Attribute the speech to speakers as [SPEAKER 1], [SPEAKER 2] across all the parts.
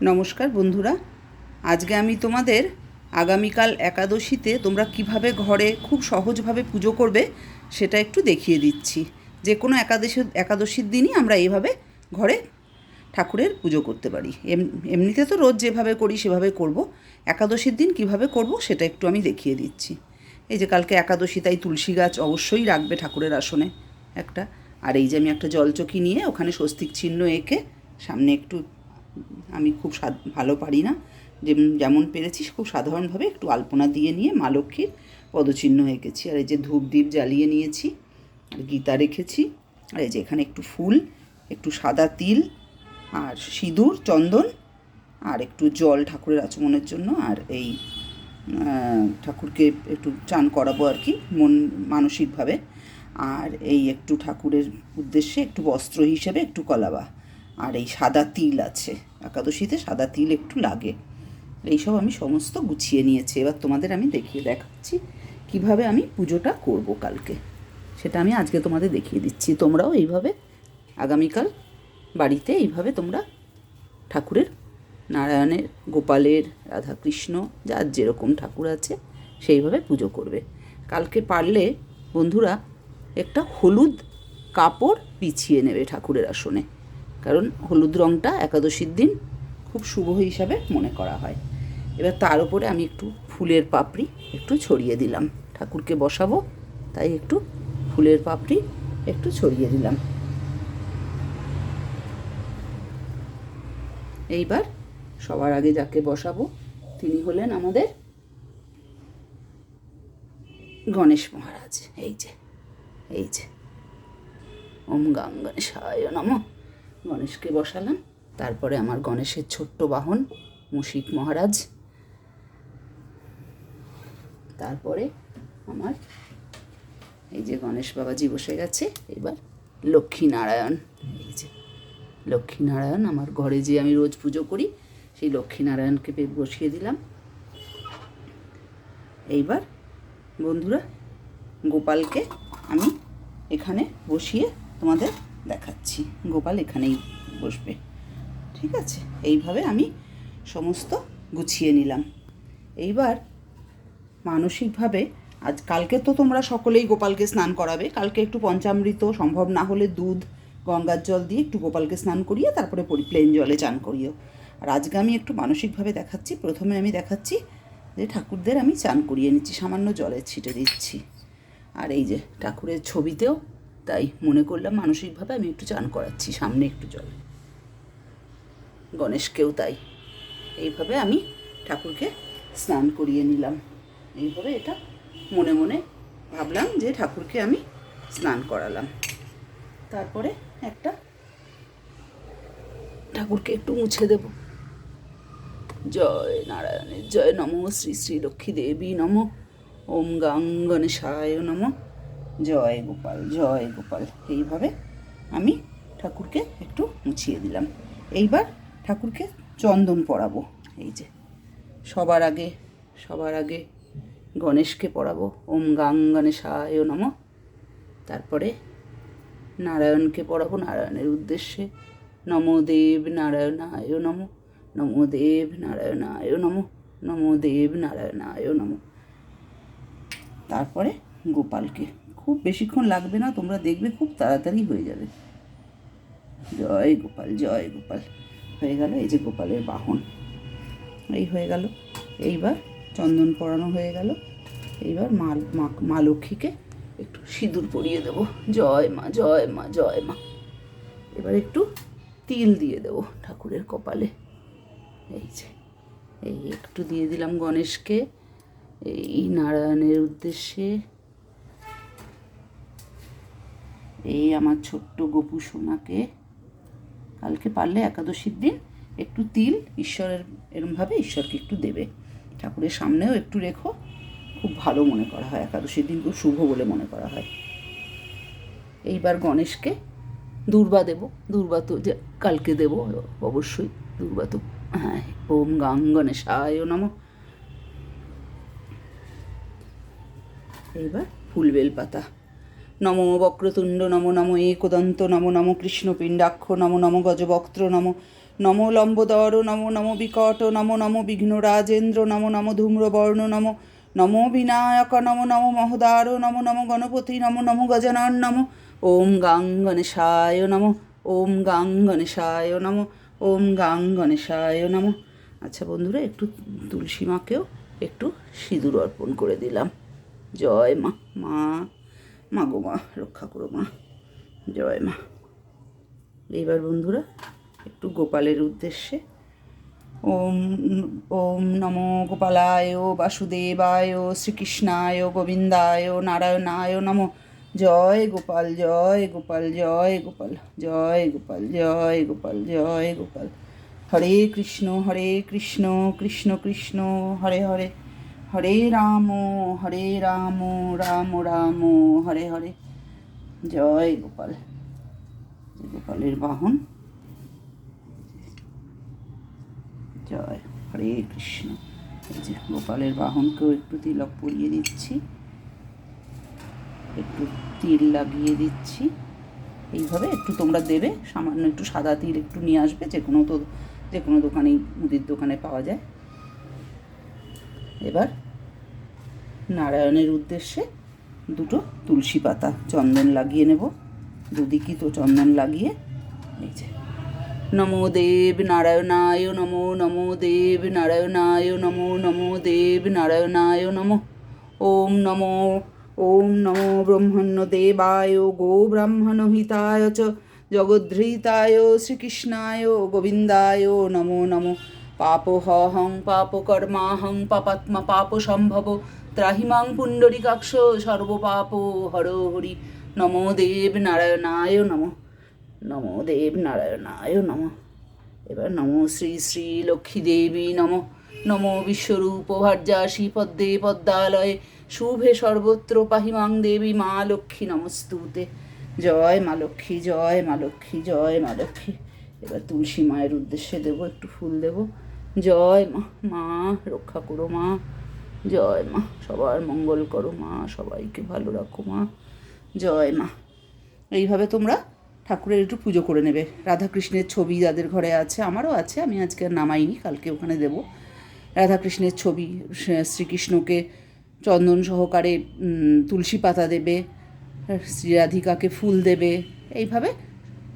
[SPEAKER 1] নমস্কার বন্ধুরা, আজকে আমি তোমাদের আগামীকাল একাদশীতে তোমরা কিভাবে ঘরে খুব সহজভাবে পুজো করবে সেটা একটু দেখিয়ে দিচ্ছি। যে কোনো একাদশীর দিনই আমরা এইভাবে ঘরে ঠাকুরের পুজো করতে পারি। এমনিতে তো রোজ যেভাবে করি সেভাবে করব। একাদশীর দিন কিভাবে করব সেটা একটু আমি দেখিয়ে দিচ্ছি। এই যে কালকে একাদশী, তাই তুলসী গাছ অবশ্যই রাখবে ঠাকুরের আসনে একটা। আর এই যে আমি একটা জলচকি নিয়ে ওখানে স্বস্তিক চিহ্ন এঁকে সামনে একটু, আমি খুব ভালো পারি না, যেমন পেরেছি খুব সাধারণভাবে একটু আলপনা দিয়ে নিয়ে মা লক্ষ্মীর পদচিহ্ন এঁকেছি। আর এই যে ধূপ দ্বীপ জ্বালিয়ে নিয়েছি, আর গীতা রেখেছি। আর এই যে এখানে একটু ফুল, একটু সাদা তিল, আর সিঁদুর, চন্দন, আর একটু জল ঠাকুরের আচমনের জন্য। আর এই ঠাকুরকে একটু চান করাবো আর কি মানসিকভাবে। আর এই একটু ঠাকুরের উদ্দেশ্যে একটু বস্ত্র হিসেবে একটু কলাবা। আর এই সাদা তিল আছে, একাদশীতে সাদা তিল একটু লাগে। এইসব আমি সমস্ত গুছিয়ে নিয়েছি। এবার তোমাদের আমি দেখাচ্ছি কিভাবে আমি পুজোটা করব কালকে, সেটা আমি আজকে তোমাদের দেখিয়ে দিচ্ছি। তোমরাও এইভাবে আগামীকাল বাড়িতে এইভাবে তোমরা ঠাকুরের, নারায়ণের, গোপালের, রাধাকৃষ্ণ, যার যেরকম ঠাকুর আছে সেইভাবে পুজো করবে। কালকে পারলে বন্ধুরা একটা হলুদ কাপড় বিছিয়ে নেবে ঠাকুরের আসনে, কারণ হলুদ রঙটা একাদশীর দিন খুব শুভ হিসাবে মনে করা হয়। এবার তার উপরে আমি একটু ফুলের পাপড়ি একটু ছড়িয়ে দিলাম, ঠাকুরকে বসাবো তাই একটু ফুলের পাপড়ি একটু ছড়িয়ে দিলাম। এইবার সবার আগে যাকে বসাবো তিনি হলেন আমাদের গণেশ মহারাজ। এই যে ওম গাং গণেশায় নমঃ, গণেশকে বসালাম। তারপরে আমার গণেশের ছোট্ট বাহন মুশিক মহারাজ, তারপরে আমার এই যে গণেশ বাবাজি বসে গেছে। এবার লক্ষ্মীনারায়ণ, এই যে লক্ষ্মীনারায়ণ আমার ঘরে যে আমি রোজ পুজো করি সেই লক্ষ্মীনারায়ণকে বসিয়ে দিলাম। এইবার বন্ধুরা গোপালকে আমি এখানে বসিয়ে তোমাদের দেখাচ্ছি। গোপাল এখানেই বসবে, ঠিক আছে? এইভাবে আমি সমস্ত গুছিয়ে নিলাম। এইবার মানসিকভাবে কালকে তো তোমরা সকলেই গোপালকে স্নান করাবে। কালকে একটু পঞ্চামৃত, সম্ভব না হলে দুধ, গঙ্গার জল দিয়ে একটু গোপালকে স্নান করিয়ে তারপরে প্লেন জলে চান করিও। আর আজকে আমি একটু মানসিকভাবে দেখাচ্ছি। প্রথমে আমি দেখাচ্ছি যে ঠাকুরদের আমি চান করিয়ে নিচ্ছি, সামান্য জলের ছিটে দিচ্ছি। আর এই যে ঠাকুরের ছবিতেও তাই মনে করলাম মানসিকভাবে আমি একটু চান করাচ্ছি, সামনে একটু জল। গণেশকেও তাই, এইভাবে আমি ঠাকুরকে স্নান করিয়ে নিলাম। এইভাবে এটা মনে মনে ভাবলাম যে ঠাকুরকে আমি স্নান করালাম। তারপরে একটা ঠাকুরকে একটু মুছে দেব। জয় নারায়ণের জয়, নম শ্রী শ্রী লক্ষ্মী দেবী নম, ওম গাং গণেশায় নম, জয় গোপাল জয় গোপাল। এইভাবে আমি ঠাকুরকে একটু মুছিয়ে দিলাম। এইবার ঠাকুরকে চন্দন পরাবো। এই যে সবার আগে গণেশকে পরাবো ওম গাং গণেশায় নম। তারপরে নারায়ণকে পরাবো নারায়ণের উদ্দেশ্যে, নমোদেব নারায়ণায় নম, নমোদেব নারায়ণায় নম, নমোদেব নারায়ণায় নম। তারপরে গোপালকে, খুব বেশিক্ষণ লাগবে না, তোমরা দেখবে খুব তাড়াতাড়ি হয়ে যাবে। জয় গোপাল জয় গোপাল। হয়ে গেল, এই যে গোপালের বাহন এই হয়ে গেল। এইবার চন্দন পরানো হয়ে গেল। এইবার মা লক্ষ্মীকে একটু সিঁদুর পরিয়ে দেব। জয় মা জয় মা জয় মা। এবার একটু তিল দিয়ে দেব ঠাকুরের কপালে। এই যে এই একটু দিয়ে দিলাম গণেশকে, এই নারায়ণের উদ্দেশ্যে, এই আমার ছোট্ট গোপু সোনাকে। কালকে পারলে একাদশীর দিন একটু তিল ঈশ্বরের, এরমভাবে ঈশ্বরকে একটু দেবে। ঠাকুরের সামনেও একটু রেখো, খুব ভালো মনে করা হয়, একাদশীর দিন খুব শুভ বলে মনে করা হয়। এইবার গণেশকে দূর্বা দেব। দূর্বা তো যে কালকে দেব অবশ্যই, দূর্বা তো, হ্যাঁ। ওম গাং গণেশায় নম। এইবার ফুলবেল পাতা, নমো বক্রতুণ্ড নমো নমো একদন্ত নমো নমো কৃষ্ণপিণ্ডাক্ষ নমো নমো গজবক্ত্র নমো নমো লম্বোদর নমো নমো বিকট নমো নমো বিঘ্নরাজেন্দ্র নমো নমো ধূম্রবর্ণ নমো নমো বিনায়ক নমো নমো মহোদার নমো নমো গণপতি নমো নমো গজানন নমো ওম গাং গণেশায় নমো ওম গাং গণেশায় নমো ওম গাং গণেশায় নমো। আচ্ছা বন্ধুরা, একটু তুলসী মাকেও একটু সিঁদুর অর্পণ করে দিলাম। জয় মা, মা মা গো মা, রক্ষা করো মা, জয় মা। এইবার বন্ধুরা একটু গোপালের উদ্দেশ্যে ওম ওম নমো গোপালায় বাসুদেবায় শ্রীকৃষ্ণায় গোবিন্দায় নারায়ণায় নমো। জয় গোপাল, জয় গোপাল, জয় গোপাল, জয় গোপাল, জয় গোপাল, জয় গোপাল। হরে কৃষ্ণ কৃষ্ণ কৃষ্ণ হরে হরে, হরে রাম রাম রাম হরে হরে। জয় গোপাল। গোপালের বাহন। জয় হরে কৃষ্ণ। এই যে গোপালের বাহনকেও একটু তিলক পরিয়ে দিচ্ছি, একটু তিল লাগিয়ে দিচ্ছি। এইভাবে একটু তোমরা দেবে, সামান্য একটু সাদা তিল একটু নিয়ে আসবে, যে কোনো দোকানেই, মুদির দোকানে পাওয়া যায়। এবার নারায়ণের উদ্দেশ্যে দুটো তুলসী পাতা চন্দন লাগিয়ে নেব, দুদিকই তো চন্দন লাগিয়ে। এই যে নমো দেব নারায়ণায় নমো, নমো দেব নারায়ণায় নমো, নমো দেব নারায়ণায় নমো। ওম নমো ব্রহ্মণ্য দেবায় গো ব্রাহ্মণ হিতায় চ জগদ্ধৃতায় শ্রীকৃষ্ণায় গোবিন্দায় নমো নমো। পাপহং পাপকর্মাহং পাপাত্মা পাপ সম্ভব ত্রাহিমাং পুণ্ডরীকাক্ষ সর্বপাপ হর হরি। নমো দেব নারায়ণায় নমো, নমো দেব নারায়ণায় নমো। এবার নমো শ্রী শ্রী লক্ষ্মী দেবী নমো, নমো বিশ্বরূপ ভার্যাসী পদ্মে পদ্মালয়ে শুভে সর্বত্র পাহিমাং দেবী মা লক্ষ্মী নমস্তুতে। জয় মা লক্ষ্মী, জয় মা লক্ষ্মী, জয় মা লক্ষ্মী। এবার তুলসী মায়ের উদ্দেশ্যে দেবো, একটু ফুল দেব। জয় মা, মা রক্ষা করো মা, জয় মা, সবার মঙ্গল করো মা, সবাইকে ভালো রাখো মা, জয় মা। এইভাবে তোমরা ঠাকুরের একটু পুজো করে নেবে। রাধাকৃষ্ণের ছবি যাদের ঘরে আছে, আমারও আছে, আমি আজকে নামাইনি, কালকে ওখানে দেব। রাধাকৃষ্ণের ছবি, শ্রীকৃষ্ণকে চন্দন সহকারে তুলসী পাতা দেবে, শ্রী রাধিকাকে ফুল দেবে। এইভাবে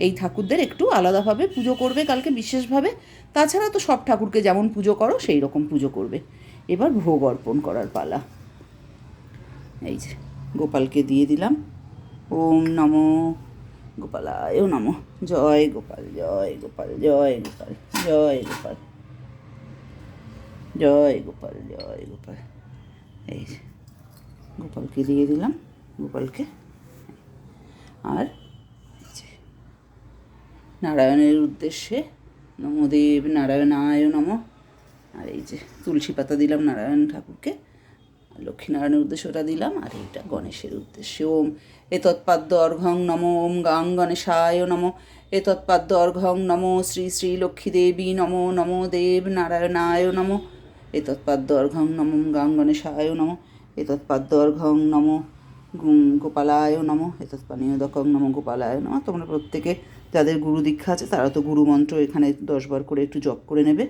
[SPEAKER 1] এই ঠাকুরদের একটু আলাদাভাবে পুজো করবে কালকে বিশেষভাবে। তাছাড়া তো সব ঠাকুরকে যেমন পুজো করো সেই রকম পুজো করবে। এবার ভোগ অর্পণ করার পালা। এই যে গোপালকে দিয়ে দিলাম। ওম নমো গোপালায় নমো। জয় গোপাল, জয় গোপাল, জয় গোপাল, জয় গোপাল, জয় গোপাল, জয় গোপাল। এই যে গোপালকে দিয়ে দিলাম, গোপালকে। আর নারায়ণের উদ্দেশ্যে নমোদেব নারায়ণায় নমঃ। আর এই যে তুলসী পাতা দিলাম নারায়ণ ঠাকুরকে, লক্ষ্মীনারায়ণের উদ্দেশ্যে ওটা দিলাম, আর এইটা গণেশের উদ্দেশ্যে। ওম এতৎপাদ্য অর্ঘং নমো ওম গাং গণেশায় নমো। এতৎপাদ্য অর্ঘং নমো শ্রী শ্রী লক্ষ্মী দেবী নমো, নমো দেব নারায়ণায় নমো। এতৎপাদ্য অর্ঘং নমো গাং গণেশায় নমো। এতৎপাদ্য অর্ঘং নমো গোপালায় নমো। এতৎপানীয়দকং নমো গোপালায় নমো। তোমরা প্রত্যেকে যাদের গুরু দীক্ষা আছে তারা তো গুরু মন্ত্র এখানে 10 বার করে একটু জপ করে নেবে,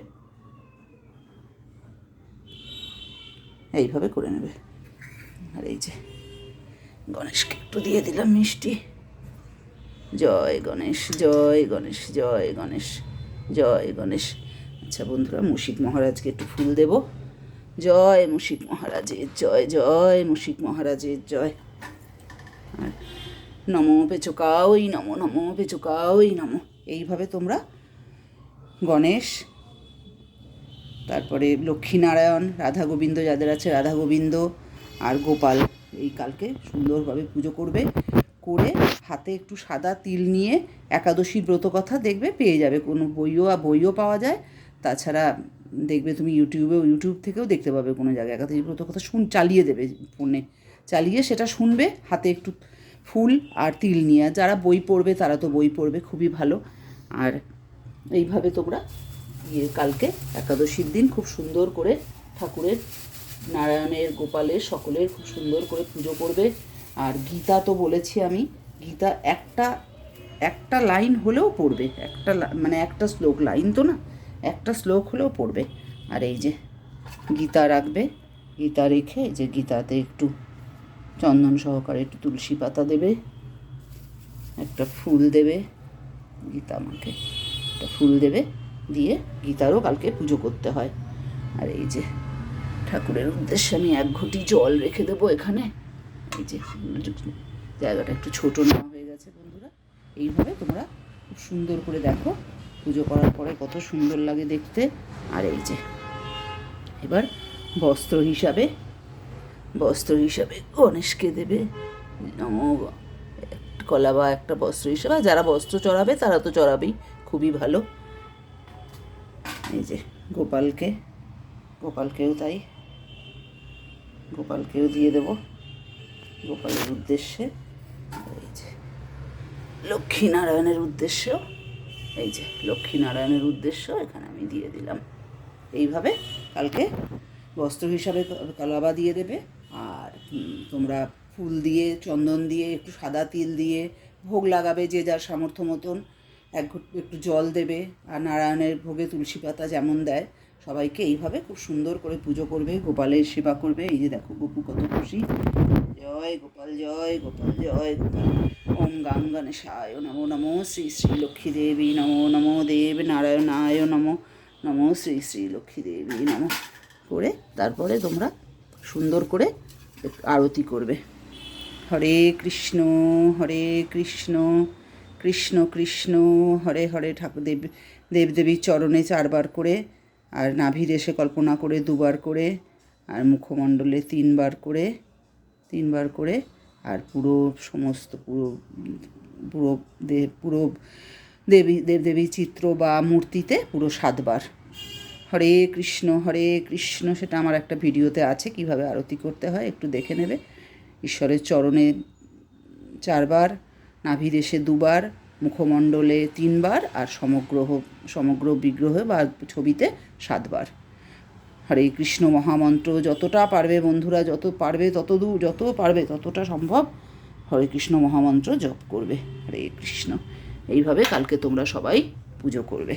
[SPEAKER 1] এইভাবে করে নেবে। আর এই যে গণেশকে একটু দিয়ে দিলাম মিষ্টি। জয় গণেশ, জয় গণেশ, জয় গণেশ, জয় গণেশ। আচ্ছা বন্ধুরা, মুশিক মহারাজকে একটু ফুল দেব। জয় মুশিক মহারাজের জয়, জয় মুশিক মহারাজের জয়। আর নমো পেচকাওই নমো, নমো পেচকাওই নমো। এইভাবে তোমরা গণেশ, তারপরে লক্ষ্মীনারায়ণ, রাধা গোবিন্দ যাদের আছে রাধা গোবিন্দ আর গোপাল, এই কালকে সুন্দরভাবে পুজো করবে। করে হাতে একটু সাদা তিল নিয়ে একাদশী ব্রত কথা দেখবে পেয়ে যাবে, কোনো বইও পাওয়া যায়। তাছাড়া দেখবে তুমি ইউটিউব থেকেও দেখতে পাবে কোনো জায়গায় একাদশী ব্রত কথা চালিয়ে দেবে ফোনে, চালিয়ে সেটা শুনবে, হাতে একটু ফুল আর তিল নিয়ে। যারা বই পড়বে তারা তো বই পড়বে, খুবই ভালো। আর এইভাবে তোমরা কালকে একাদশীর দিন খুব সুন্দর করে ঠাকুরের, নারায়ণের, গোপালের, সকলের খুব সুন্দর করে পুজো করবে। আর গীতা তো বলেছি আমি, গীতা একটা একটা লাইন হলেও পড়বে, মানে একটা শ্লোক, লাইন তো না, একটা শ্লোক হলেও পড়বে। আর এই যে গীতা রাখবে, গীতা রেখে যে গীতাতে একটু চন্দন সহকারে একটু তুলসী পাতা দেবে, একটা ফুল দেবে, গীতা মাকে একটা ফুল দেবে, দিয়ে গীতারও কালকে পুজো করতে হয়। আর এই যে ঠাকুরের উদ্দেশ্যে আমি 1 ঘটি জল রেখে দেবো এখানে। এই যে জায়গাটা একটু ছোট নেওয়া হয়ে গেছে বন্ধুরা। এইভাবে তোমরা খুব সুন্দর করে দেখো, পুজো করার পরে কত সুন্দর লাগে দেখতে। আর এই যে এবার বস্ত্র হিসাবে গণেশকে দেবে, কলা বা একটা বস্ত্র হিসাবে। যারা বস্ত্র চড়াবে তারা তো চড়াবেই, খুবই ভালো। এই যে গোপালকেও তাই, গোপালকেও দিয়ে দেব গোপালের উদ্দেশ্যে। এই যে লক্ষ্মীনারায়ণের উদ্দেশ্যেও, এই যে লক্ষ্মীনারায়ণের উদ্দেশ্যেও এখানে আমি দিয়ে দিলাম। এইভাবে কালকে বস্ত্র হিসাবে কলাবা দিয়ে দেবে। আর তোমরা ফুল দিয়ে, চন্দন দিয়ে, একটু সাদা তিল দিয়ে ভোগ লাগাবে, যে যার সামর্থ্য মতন। একটু জল দেবে, আর নারায়ণের ভোগে তুলসী পাতা যেমন দেয়। সবাইকে এইভাবে খুব সুন্দর করে পুজো করবে, গোপালের সেবা করবে। এই যে দেখো গপু কত খুশি, জয় গোপাল, জয় গোপাল, জয় গোপাল। ওম গাং গণেশায় নমো নমো, শ্রী শ্রী লক্ষ্মী দেবী নমো নমো, দেব নারায়ণায় নমো নমো, শ্রী শ্রী লক্ষ্মী দেবী নমো করে তারপরে তোমরা সুন্দর করে আরতি করবে। হরে কৃষ্ণ কৃষ্ণ কৃষ্ণ হরে হরে। ঠাকুর দেবদেবীর চরণে 4 বার করে, আর নাভি দেশে কল্পনা করে 2 বার করে, আর মুখমণ্ডলে 3 বার করে, আর পুরো সমস্ত পুরো দেবদেবী চিত্র বা মূর্তিতে পুরো 7 বার হরে কৃষ্ণ। সেটা আমার একটা ভিডিওতে আছে, কিভাবে আরতি করতে হয়, একটু দেখে নেবে। ঈশ্বরের চরণে 4 বার, নাভিদেশে 2 বার, মুখমণ্ডলে 3 বার, আর সমগ্র বিগ্রহে বা ছবিতে 7 বার। হরে কৃষ্ণ মহামন্ত্র যতটা পারবে বন্ধুরা, যত পারবে ততটা সম্ভব হরে কৃষ্ণ মহামন্ত্র জপ করবে। হরে কৃষ্ণ। এইভাবে কালকে তোমরা সবাই পুজো করবে।